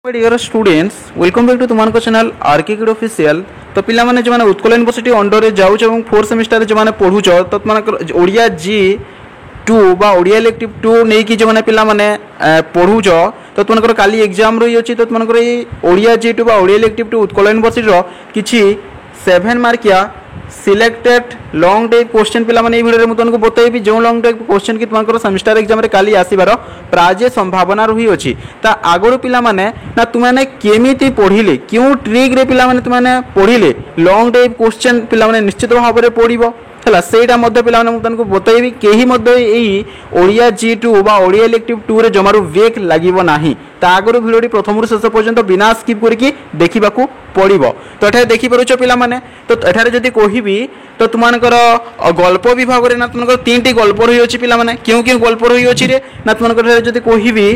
My dear students, welcome back to तुमको channel R K kid official. तो पिला माने जो माने उत्कल यूनिवर्सिटी अंडर रे जाउछ एवं 4th सेमेस्टर जो माने पढुछ तो माने ओडिया G2 बा ओडिया इलेक्टिव 2 नै कि जो माने पिला माने पढुछ तो तुमनकर काली एग्जाम रही अछि तो तुमनकर ए ओडिया G2 बा ओडिया इलेक्टिव 2 उत्कल यूनिवर्सिटी रो किछि 7 मार्किया सिलेक्टेड लॉन्ग टाइप क्वेश्चन पिला माने वीडियो रे मु तुमको बतैबी जो लॉन्ग टाइप क्वेश्चन कि तुमकर सेमेस्टर एग्जाम रे काली आसीबार प्राय संभावना रही अछि ता आगरो पिला माने ना तुमाने केमिति पढिले क्यों ट्रिक रे पिला माने तुमाने पढिले लॉन्ग टाइप क्वेश्चन पिला माने निश्चित भाव रे पढिबो हला सेटा मध्य पिला माने मु तुमको बतैबी केही मध्य एई ओडिया G2 बा ओडिया इलेक्टिव 2 रे जमारु वेक लागिबो नाही ता आगरो वीडियो टी प्रथम रु शेष पर्यंत बिना स्किप करके देखिबाकू पड़िबो। तो एठारे देखि परुछ पिला माने तो एठारे जदी कोहिबी तो तुमानकर गल्प विभाग रे ना तुमनकर तीनटी गल्प रही अछि पिला माने क्यों क्यों गल्प रही अछि रे ना तुमनकर जदी कोहिबी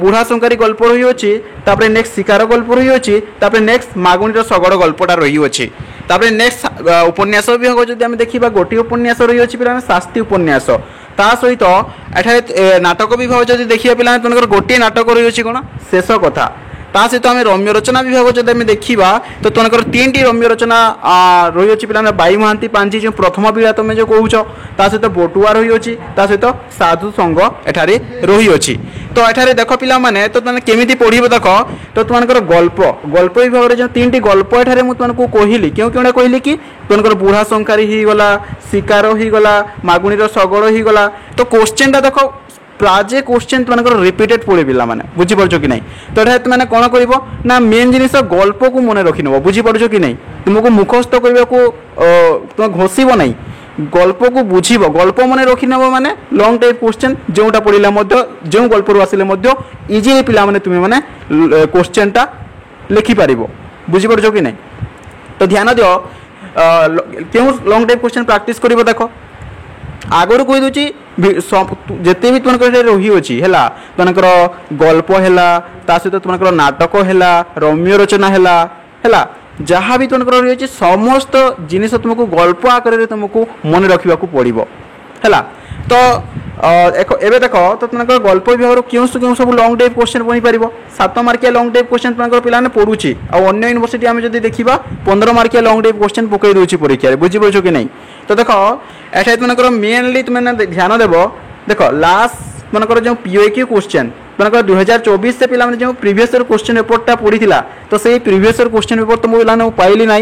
बुढ़ा संकारी गल्प रही अछि तापरे नेक्स्ट शिकार गल्प रही अछि तापरे नेक्स्ट मागुणी रो सगड़ गल्पटा रही अछि तापरे नेक्स्ट उपन्यास विभाग जदी हम देखिबा गोटी उपन्यास रही अछि पिला शास्त्री उपन्यास ता सहित एठारे नाटक विभाग जदी देखिबा पिला तुमनकर गोटी नाटक रही अछि कोन शेष कथा ता सहित आम रम्य रचना विभाग जब आम देखा तो तुमको तीन टी रम्य रचना रही अच्छी पे बाई महांती पांची जो प्रथम पीढ़ा तुम जो कौच ता सहित बटुआ रही अच्छी सहित साधु संघ एठारे रही अच्छी। तो एठारे देख पिला माने तो तुम केमी पढ़ब देख तो तुमको गल्प गल्प विभाग जो तीन टी गल्प एठारे तुमको कहली क्यों क्यों कहली कि तुमको बुढ़ा संकारी ही गला शिकार ही गला मागुणी सगड़ ही गला तो क्वेश्चन टा देख प्राजे क्वेश्चन तुमको रिपीटेड पड़े पिला माने बुझी पारछो कि नहीं। तो एटा तुमने कोन करिवो ना मेन जिनिस गल्प को मने रखि नबो बुझी पारछो कि नहीं तुमको मुखस्थ करबा को तुम घोषिबो नहीं गल्प को बुझीबो गल्प मने रखि नबो माने लॉन्ग टाइप क्वेश्चन जोटा पड़िला मध्य जो गल्प रु आसिले मध्य इजीली पिला माने तुमे माने क्वेश्चन टा लिखि पारिबो बुझी पारछो कि नहीं। तो ध्यान दियो क्यों लॉन्ग टाइप क्वेश्चन प्रैक्टिस करिवो देखो आगुरी कही दूसरी जिते भी तुमको रही अच्छी है तुमकर गल्प है सहित तुमको नाटक है रम्य रचना है जहाँ भी तुमको रही है समस्त जिनिस तुमको गल्प आकार तुमको मन रखा पड़ो है। तो एबे देख तो तुमको गल्प विभाग क्यों क्यों सब लॉन्ग टाइप क्वेश्चन बनी पार 7 मार्किया लॉन्ग टाइप क्वेश्चन तुमको पिला पढ़ुची अन्य यूनिवर्सिटी आम जब देखा 15 मार्किया लॉन्ग टाइप क्वेश्चन पकई दूसरी परीक्षा बुझीपार कि नहीं। तो देख एट तुमको मेनली तुमने ध्यान देव देख लास्ट मनकर जो POQ क्वेश्चन तुमको 2024 से पिला जो प्रीवियस ईयर क्वेश्चन पेपरटा पढ़ी तो से प्रीवियस ईयर क्वेश्चन पेपर तो मुझे पाइली ना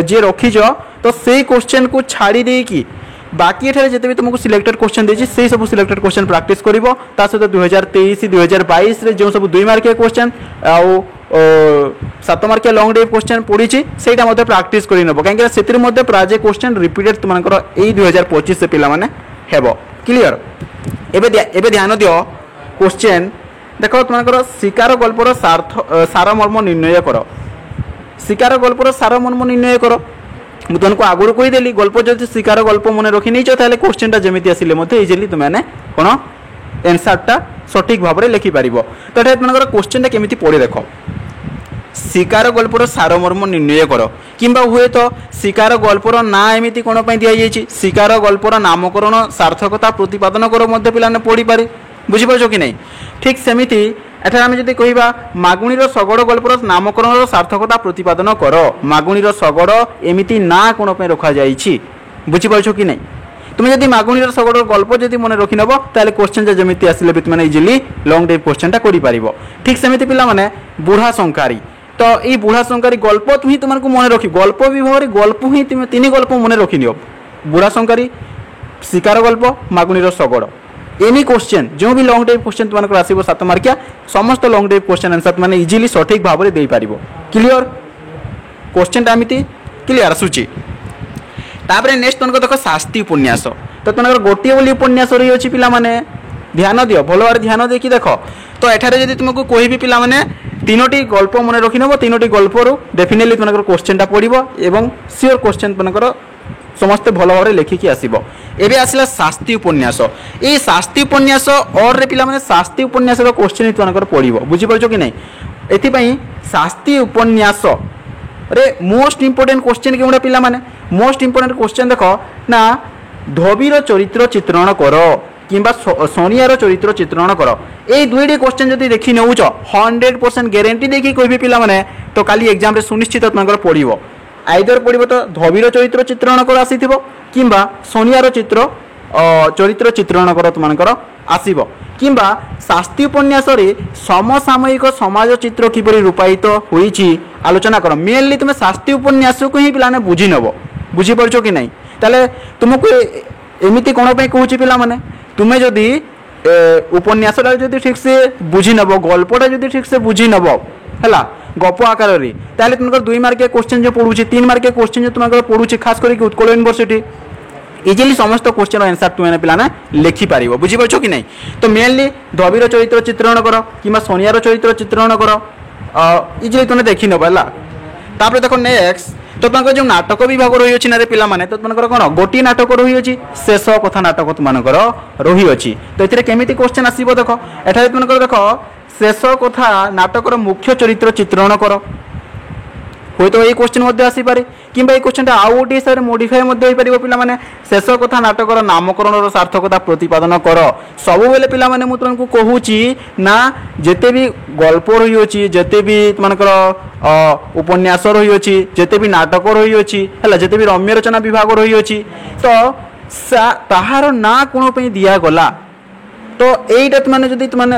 जी रखीच तो से क्वेश्चन को छाड़ी देकी बाकी एठारे जिते भी तुमको सिलेक्टेड क्वेश्चन देछि से सब सिलेक्टेड क्वेश्चन प्रैक्टिस करिवो ता सहित 2023 2022 रे जो सब 2 मार्किया क्वेश्चन आउ 7 मार्किया लॉन्ग टाइप क्वेश्चन पड़ी सेटा मध्ये प्रैक्टिस करि नबो काहे कि सेतिर मध्ये प्राजे क्वेश्चन रिपीटेड तुमनकर एई 2025 से पिला माने हेबो क्लियर। एबे ध्यान दियो क्वेश्चन देखो तुमनकर शिकार गल्पर सारमर्म निर्णय करो शिकार गल्पर सारमर्म निर्णय करो मु तुमको आगुरी कहीदेली गल्प जब शिकार गल्प मन रखी नहीं ताले क्वेश्चन जमी आसिले इजिली तुमने कौन एनसरटा सठिक भाव में लिखिपार। तो ये तुमको क्वेश्चन केमी पढ़े देख शिकार गल्पर सारमर्म निर्णय कर किंबा हुए तो शिकार गल्पर ना एमती कौन दि शिकार गल्पर नामकरण सार्थकता प्रतिपादन कर पे पढ़ी पारे बुझीपार कि नहीं। ठीक सेमिति एठार आम जब कह मागुणीर सगड़ गल्पर नामकरण सार्थकता प्रतिपादन कर मागुणीर सगड़ एमती ना कौन रखा जाइए बुझीपार कि नहीं। तुम्हें जब मागुणीर सगड़ गल्प जब मन रखी नब ताले क्वेश्चन जमी आसिले भी तुमने इजिली लॉन्ग टाइप क्वेश्चन कर ठीक सेमती पिला बुढ़ा संकारी तो ये बुढ़ा संकारी गल्प ही तुमको मन रखी गल्प विभाग गल्प ही तुम 3 गल्प मन रखी नियो बुढ़ा संकारी शिकार गल्प मागुणीर सगड़ एनी क्वेश्चन जो भी लॉन्ग टाइप क्वेश्चन तुमको आसो 7 मार्किया समस्त लॉन्ग टाइप क्वेश्चन आंसर तुमने इजिली सठिक भाव में दे पार क्लियर क्वेश्चन एमती क्लियर आसूची। तापर नेक्स्ट तुमको देख शास्त्री उपन्यास तो तुमको गोटे बोली उपन्यास रही अच्छी पिला माने ध्यान दियो भल भाव ध्यान देखी देख तो एठारे जब तुमको कहि पिला माने 3टी गल्प मन रखी नब 3टी गल्प डेफिनेटली तुमको क्वेश्चन पड़ो एवं सियोर क्वेश्चन तुमको समस्ते भल भाव में लिखिकी आसो। एबे आसला शास्त्री उपन्यास ये शास्त्री उपन्यास और रे पिला माने शास्त्री उपन्यास क्वेश्चन ही तुमको पड़ो बुझीपार कि नहीं। एथिपाई शास्त्री उपन्यास रे मोस्ट इंपोर्टेंट क्वेश्चन केउडा पिला माने मोस्ट इंपोर्टेंट क्वेश्चन देख ना धोबीर चरित्र चित्रण कर কিংবা শনিয়ার চরিত্র চিত্রণ কর। এই দুইটি কোশ্চেন যদি দেখি নেউছ 100% গ্যারেন্টি দেখি কইবি পিলা মানে তো কালি এক্সামে সুনিশ্চিত তোমাদের পড়ব। আইদর পড়ব তো ধবির চরিত্র চিত্রণ কর আসিথিব কিংবা শনিয়ার চরিত্র চিত্রণ কর তোমাদের আসিব কিংবা শাস্তি উপন্যাসরে সমসাময়িক সমাজ চিত্র কিপরি রূপায়িত হয়েছি আলোচনা কর। মেনলি তুমি শাস্তি উপন্যাসকে হি পিলানে বুঝি নেব। বুঝিপারছ কি নাই? তাহলে তোমাকে এমিতি কোণ পাই কହୁছি পিলা মানে তুমি যদি উপন্যাসটা যদি ঠিকসে বুঝি নেব, গল্পটা যদি ঠিকসে বুঝি নেব হ্যাঁ গপ আকারে, তাহলে তোমাদের 2 মার্কিয়া কোশ্চেন যে পড়ুছি 3 মার্কিয়া কোশ্চেন যে তোমাদের পড়ুছি খাস করে উৎকল ইউনিভার্সিটি ইজিলি সমস্ত কোশ্চেন আনসার তুমি পিলানে লেখিপার। বুঝিপারছ কি নাই? তো মেনলি ধবির চরিত্র চিত্রণ কর কিংবা শনিয়ার চরিত্র চিত্রণ কর, ইজিলি তুমি দেখি নেব হ্যাঁ। তারপরে দেখো নেক্সট তো তোমাদের যে নাটক বিভাগ রয়েছে না রে পিলা মানে তো তোমাদের কোণ গোটিয়ে নাটক রয়েছে শেষ কথা নাটক তোমাদের রয়েছে। তো এতে কেমিতি কোশ্চেন আসব দেখ এখানে তোমাদের দেখ শেষ কথা নাটকর মুখ্য চরিত্র চিত্রণ কর, হয়তো এই কোশ্চেন মধ্যে আসিপারে কিংবা এই কোশ্চেনটা আউ গোটে হিসাবে মডিফাই মধ্যে হয়ে পারিব। পিলা মানে শেষ কথা নাটকর নামকরণর সার্থকতা প্রতিপাদন কর। সবুবেলে পিলা মানে মু তোমাকে কহুছি না যেতে বি গল্প রয়েছে যেতে বি তোমাদের উপন্যাস রয়েছে যেতে বি নাটক রয়েছে হ্যাঁ যেতে বি রম্য রচনা বিভাগ রয়েছে তো তাহার না কোণ দিয়াগলা। তো এইটা মানে যদি মানে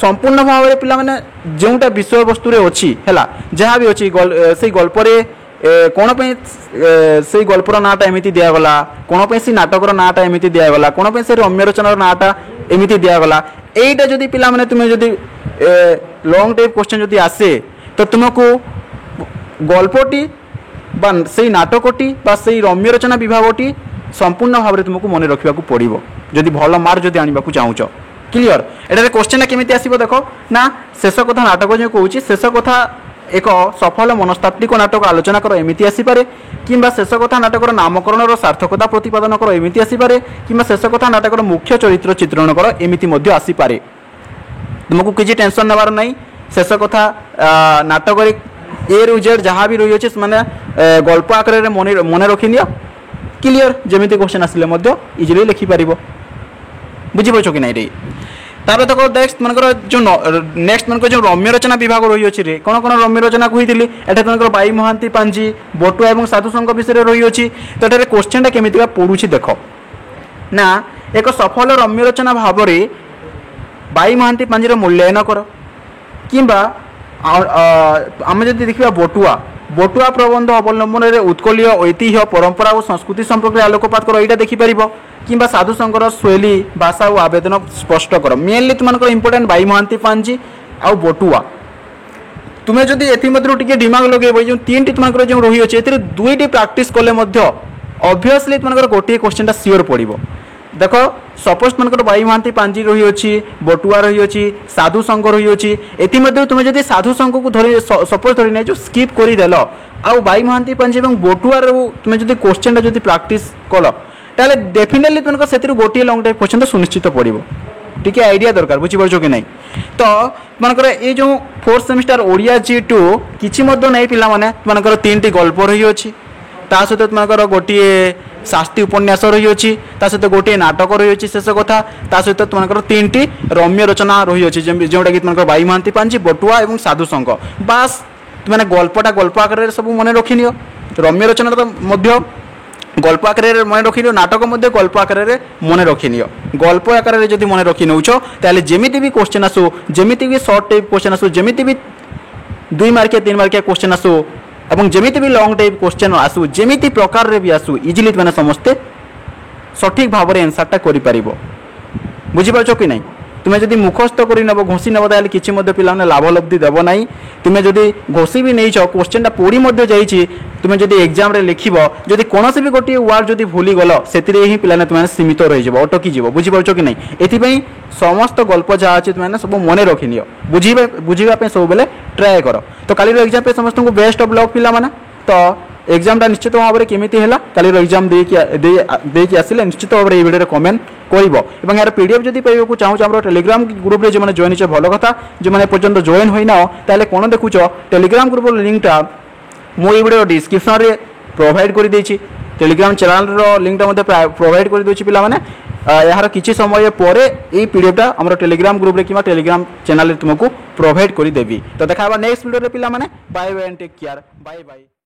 সম্পূর্ণ ভাবে পিলা মানে যেটা বিষয়বস্তুরে অছি হ্যাঁ যা বি অছি সেই গল্পরে কোণ সেই গল্পর নাটা এমিতি দিয়াগলা, কোণ সেই নাটকর নাটা এমিতি দিয়াগলা, কোণ সেই রম্য রচনার নাটা এমিতি দিয়াগলা, এইটা যদি পিলা মানে তুমি যদি লং টাইপ কোশ্চেন যদি আসে তো তোমাকে গল্পটি বা সেই নাটকটি বা সেই রম্য রচনা বিভাগটি সম্পূর্ণ ভাবে তোমাকে মনে রাখা পড়ব যদি ভাল মার্ক যদি আনবাক চাহুছ। ক্লিয়র? এটার কোশ্চেনটা কেমিতি আসব দেখ না শেষ কথা নাটক যে কହୁছি শেষ কথা এক সফল মনস্তাত্ত্বিক নাটক আলোচনা কর এমিতি আসিপারে কিংবা শেষ কথা নাটকর নামকরণর সার্থকতা প্রতিপাদন কর এমিতি আসিপারে কিংবা শেষ কথা নাটকর মুখ্য চরিত্র চিত্রণ কর এমিতি মধ্যে আসিপারে। তোমাকে কিছু টেনশন নেবার নাই। শেষ কথা নাটকরে এ রু জেড যাহা বি রয়েছে মানে গল্প আকারে মনে রখি নিও। ক্লিয়র? যেমিতি কোশ্চেন আসলে মধ্যে ইজিলি লিখিপার। বুঝিপারছ কি না? এটাই তারপরে দেখো নেক্সট মনে যে নেক্সট মনে যে রম্য রচনা বিভাগ রয়েছে রে কোণ কোণ রম্য রচনা কইলি এটা মনে বাই মহান্তি পাঞ্জি বটুয়া এবং সাধু সংঘ বিষয়ে রয়েছে। তো এটার কোশ্চেনটা কেমিতি পড়ুছি দেখ না এক সফল রম্য রচনা ভাবে বাই মহান্তি পাঞ্জির মূল্যায়ন কর কিংবা আমি যদি দেখা বটুয়া প্রবন্ধ অবলম্বনের উৎকলীয় ঐতিহ্য পরম্পরা ও সংস্কৃতি সম্পর্কে আলোকপাত কর, এইটা দেখিপার কিংবা সাধু সংঘর শৈলী ভাষা ও আবেদন স্পষ্ট কর। মেনলি তোমাদের ইম্পর্টাট বাই মহান্তি পাঞ্জি আউ বটুয়া। তুমি যদি এমধ্যে টিকি ডিমাগ লগাইব যে 3টি তোমাদের যে রয়েছে এতে 2টি প্রাকটিস কলে অবভিয়সলি তোমাদের গোটিয়ে কোশ্চেনটা সিওর পড়ব। দেখ সপোজ তোমাদের বাই মহান্তি পাঞ্জি রয়েছে বটুয়া রয়েছে সাধু সংঘ রয়েছে এমধ্যে তুমি যদি সাধু সংঘকে ধরে সপোজ ধরে নিয়ে স্কিপ করে দেল আউ বাই মহান্তি পাঞ্জি এবং বটুয়ার তুমি যদি কোশ্চেনটা যদি প্রাকটিস কল তাহলে ডেফিনেটলি তোমাকে সেটি গোটিয়ে লং টাইপ কোশ্চেন সুনিশ্চিত পড়ব। টিকে আইডিয়া দরকার। বুঝিপারছ কি নাই? তো তোমাদের এই যে 4th সেমিস্টার ওড়িয়া G2 কিছু মধ্যে নাই পিলা মানে তোমাদের 3টি গল্প রয়েছে তা সহ তোমাদের গোটিয়ে শাস্তি উপন্যাস রয়েছে তা সহ গোটিয়ে নাটক রয়েছে শেষ কথা তা সহ তোমাদের 3টি রম্য রচনা রয়েছে যেটা কি তোমাদের বাই মহান্তি পাঞ্জি বটুয়া এবং সাধু সংঘ। বাস তুমি গল্পটা গল্প আকারে সব মনে রখি নিও, রম্য রচনাটা মধ্য গল্প আকারে মনে রখি নিও, নাটক মধ্যে গল্প আকারে মনে রখি নিও। গল্প আকারে যদি মনে রখি নেউছ তাহলে যেমিতি বি কোশ্চেন আসু যেমিতি বি সর্ট টাইপ কোশ্চেন আসু যেমিতি বি 2 মার্কিয়া 3 মার্কিয়া কোশ্চেন আসু এবং যেমিতি বি লং টাইপ কোশ্চেন আসু যেমিতি প্রকারে বি আসু ইজিলি মানে সমস্তে সঠিক ভাবে আনসারটা করে পারিব। বুঝিপারছ কি নাই? তুমি যদি মুখস্থ করে নেব ঘোষি নেব তাহলে কিছু মধ্যে পিলাମାନେ লাভলব্ধি দেব নাই। তুমি যদি ঘোষি বি নেইছ কোশ্চেনটা পড়ি মধ্যে যাইছি তুমি যদি এক্সামরে লিখিব যদি কোনসি বি গোটিয়ে ওয়ার্ড যদি ভুলি গল সেতিরে হি পিলাମାନେ তুমি সীমিত রহিଯିବ অটকি যাব। বুঝিপারছ কি নাই? এথিপাই সমস্ত গল্প যা আছে তুমি সব মনে রখি নিও, বুঝিবা পাই সববেলে ট্রাই কর। তো কালির এক্সাম পে সমস্ত বেস্ট অফ লক পিলাମାନେ। তো এক্সামটা নিশ্চিত ভাবে কেমিতি হেলা কালির এক্সাম ଦେଇକି আসলে নিশ্চিত ভাবে এই ভিডিওরে কমেন্ট করব এবং এর পিডিএফ যদি পাইবাকু চাহুছ আমার টেলিগ্রাম গ্রুপরে যে জয়েন হচ্ছে ভালো কথা, যে পর্যন্ত জয়েন হই নাও তাহলে কোন দেখুছ টেলিগ্রাম গ্রুপর লিঙ্কটা মু এই ভিডিও ডিসক্রিপশনরে প্রোভাইড করে দিয়েছি। টেলিগ্রাম চ্যানেলর লিঙ্কটা মধ্যে প্রোভাইড করে দিয়েছি পিলাମାନେ यार किसी समय पर ये पीडीएफटा आम टेलीग्राम ग्रुप रे कि टेलीग्राम चैनल तुमको प्रोवाइड कर देवी। तो देखा नेक्स्ट वीडियो पे पिला माने bye bye and take care bye bye.